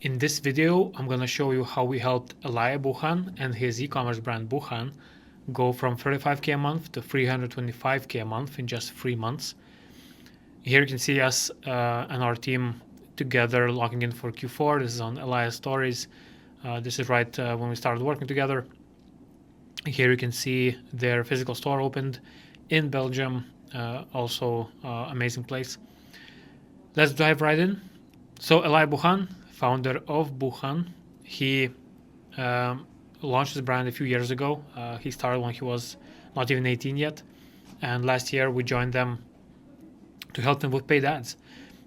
In this video, I'm going to show you how we helped Elia Buchan and his e-commerce brand Buchan go from 35K a month to 325K a month in just 3 months. Here you can see us and our team together logging in for Q4. This is on Elia's stories. This is right when we started working together. Here you can see their physical store opened in Belgium. Also amazing place. Let's dive right in. So Elia Buchan, founder of Buchan, he launched his brand a few years ago. He started when he was not even 18 yet. And last year we joined them to help them with paid ads.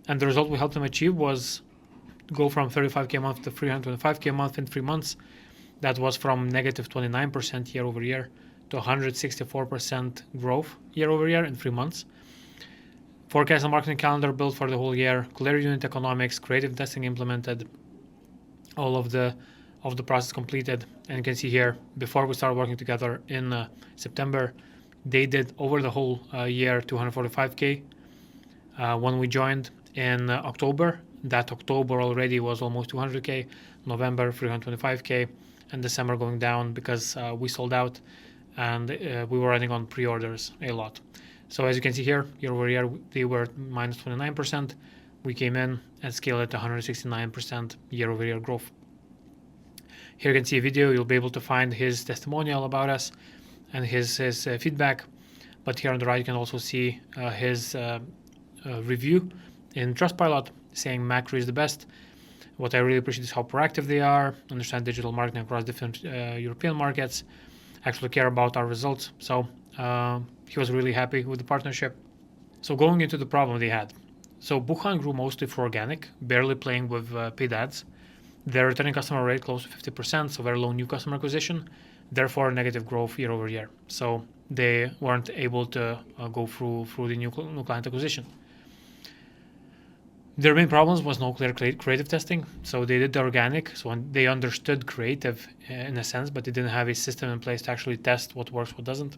And the result we helped them achieve was go from 35K a month to 325K a month in 3 months. That was from negative 29% year over year to 164% growth year over year in 3 months. Forecast and marketing calendar built for the whole year, clear unit economics, creative testing implemented, all of the process completed. And you can see here, before we started working together in September, they did over the whole year 245K. When we joined in October, that October already was almost 200K, November 325K, and December going down because we sold out and we were running on pre-orders a lot. So as you can see here, year over year, they were minus 29%. We came in and scaled it to 169% year over year growth. Here you can see a video. You'll be able to find his testimonial about us and his feedback. But here on the right, you can also see his review in Trustpilot saying Macro is the best. What I really appreciate is how proactive they are, understand digital marketing across different European markets, actually care about our results. So he was really happy with the partnership. So going into the problem they had. So Buchan grew mostly for organic, barely playing with paid ads. Their returning customer rate close to 50%, so very low new customer acquisition, therefore negative growth year over year. So they weren't able to go through the new client acquisition. Their main problems was no clear creative testing. So they did the organic, so they understood creative in a sense, but they didn't have a system in place to actually test what works, what doesn't.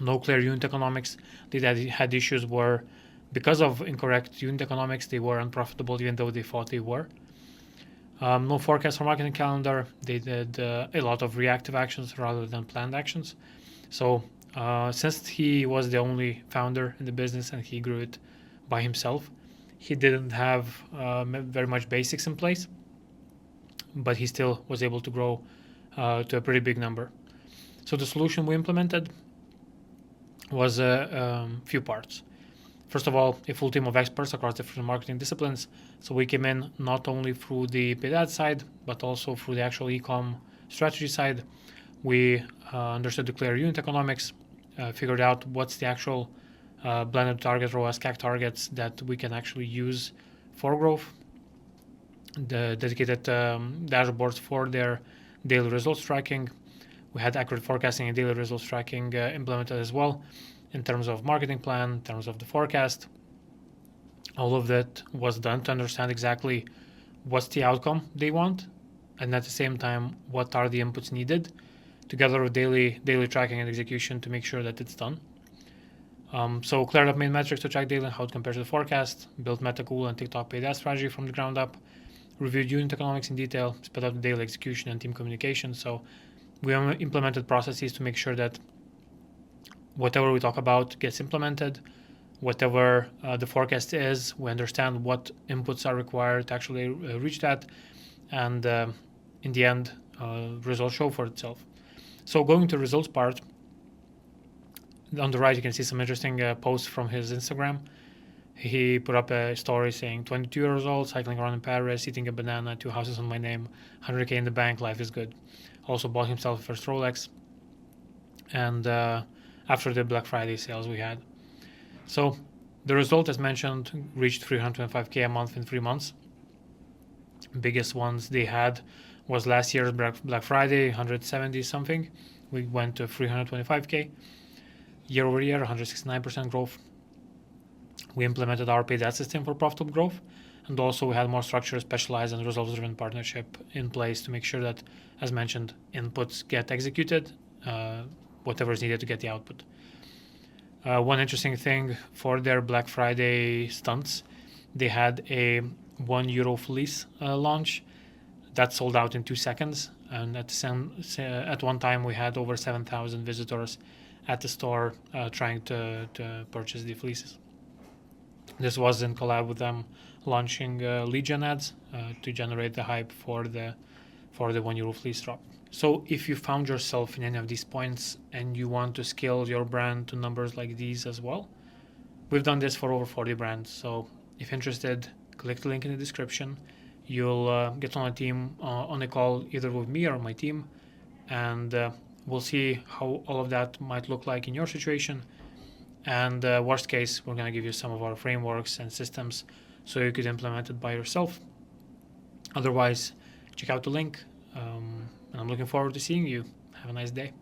No clear unit economics. They had issues where, because of incorrect unit economics, they were unprofitable even though they thought they were. No forecast for marketing calendar. They did a lot of reactive actions rather than planned actions. So since he was the only founder in the business and he grew it by himself, he didn't have very much basics in place, but he still was able to grow to a pretty big number. So the solution we implemented was a few parts. First of all, a full team of experts across different marketing disciplines. So we came in not only through the paid ad side, but also through the actual e-com strategy side. We understood the clear unit economics, figured out what's the actual blended target ROAS CAC targets that we can actually use for growth, the dedicated dashboards for their daily results tracking. We had accurate forecasting and daily results tracking implemented as well in terms of marketing plan, in terms of the forecast. All of that was done to understand exactly what's the outcome they want, and at the same time, what are the inputs needed, together with daily tracking and execution to make sure that it's done. So cleared up main metrics to track daily and how it compares to the forecast, built Meta-Cool and TikTok paid ad strategy from the ground up, reviewed unit economics in detail, sped up the daily execution and team communication. So we implemented processes to make sure that whatever we talk about gets implemented, whatever the forecast is, we understand what inputs are required to actually reach that, and in the end, results show for itself. So going to the results part, on the right you can see some interesting posts from his Instagram. He put up a story saying 22 years old, cycling around in Paris, eating a banana, 2 houses on my name, 100K in the bank, life is good. Also bought himself a first Rolex. And after the Black Friday sales we had. So the result, as mentioned, reached 325K a month in 3 months. Biggest ones they had was last year's Black Friday, 170 something. We went to 325K. Year over year, 169% growth. We implemented our paid ad system for profitable growth. And also we had more structured, specialized, and results-driven partnership in place to make sure that, as mentioned, inputs get executed, whatever is needed to get the output. One interesting thing for their Black Friday stunts, they had a €1 fleece launch that sold out in 2 seconds. And at one time, we had over 7,000 visitors at the store trying to purchase the fleeces. This was in collab with them launching lead gen ads to generate the hype for the €1 fleece drop. So if you found yourself in any of these points and you want to scale your brand to numbers like these as well, we've done this for over 40 brands. So if interested, click the link in the description. You'll get on a team on a call either with me or my team, and we'll see how all of that might look like in your situation. And worst case, we're going to give you some of our frameworks and systems so you could implement it by yourself. Otherwise, check out the link. And I'm looking forward to seeing you. Have a nice day.